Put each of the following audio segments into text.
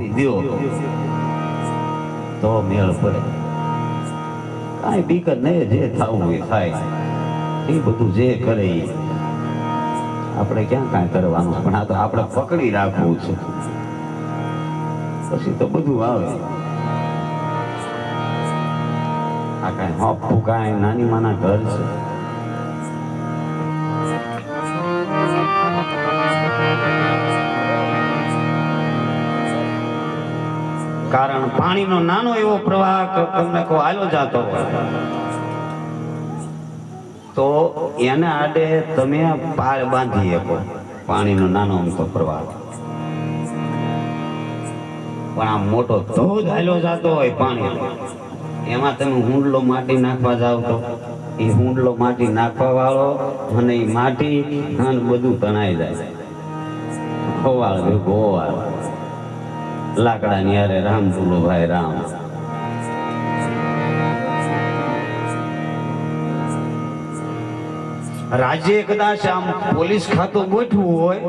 આપી દો તો મેળ પડે. કાંઈ બીક નહીં, જે થવું એ થાય. એ બધું જે કરે એ આપણે ક્યાં કાંઈ કરવાનું, પણ આ તો આપણે પકડી રાખવું છે, પછી તો બધું આવે. આ કાંઈ હોપું કાંઈ નાની માના ઘર છે. કારણ પાણીનો નાનો એવો પ્રવાહ તમને કહો હાલો જાતો હોય તો એને આડે તમે પાળ બાંધી શકો. પાણીનો નાનો અમથો પ્રવાહ, પણ આ મોટો ધોધ હાલો જાતો હોય પાણી, એમાં તમે હુંડલો માટી નાખવા જાવ તો એ હુંડલો માટી નાખવા વાળો અને એ માટી અને બધું તણાઈ જાય. ગોવાળ ગોવાળ લાકડા ની યારે રામ બોલો ભાઈ રામ. રાજ્ય કદાચ આમ પોલીસ ખાતું ગોઠવું હોય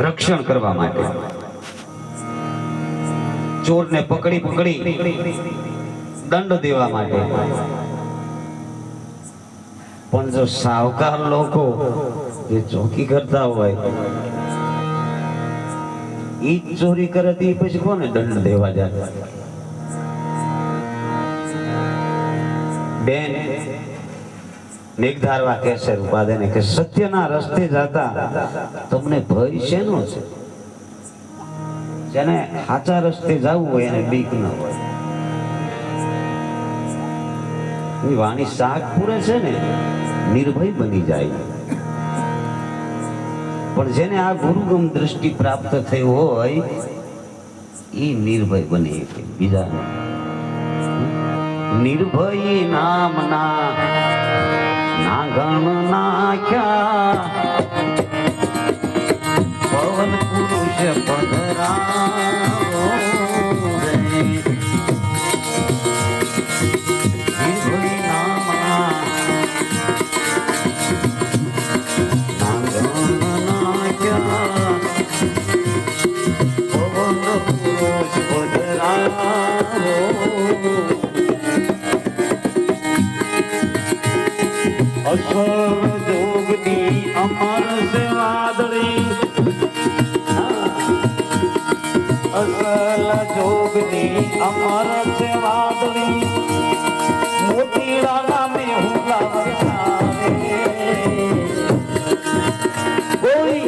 રક્ષણ કરવા માટે, ચોરને પકડી પકડી દંડ દેવા માટે, પણ જો સાવકાર લોકો જે ચોકી કરતા હોય ઈ ચોરી કરે તો પછી કોને દંડ દેવા જાય? બેન મેઘધારવા કહેશે રૂપાદેને કે સત્યના રસ્તે જતા તમને ભય શેનો છે? જેને સાચા રસ્તે જવું હોય એને બીક ન હોય. એ વાણી શાક પૂરે છે ને નિર્ભય બની જાય. પણ જેને આ ગુરુગમ દ્રષ્ટિ પ્રાપ્ત થઈ હોય એ નિર્ભય બને. બીજા નિર્ભય નામના નાગણ નાખ્યા પવન પુરુષ પધરાવો રે. નિર્ભય નામના નાગણ નાખ્યા પવન પુરુષ પધરાવો. અસલ જોગની અમર સે વાદળી, અસલ જોગની અમર સે વાદળી, મોતીડા નામે હુલા વરસાવે. કોઈ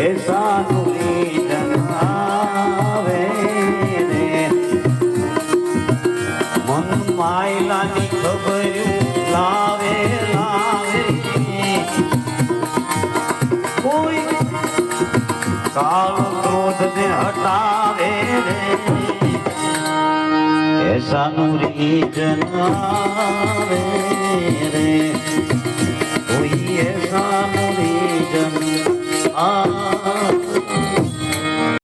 એસા નુરી જન આવે રે, મન માયલાની ખબર લાવે લાવે. કોઈ કાળ ક્રોધ ને હટાવે રે, એસા નુરી જન આવે.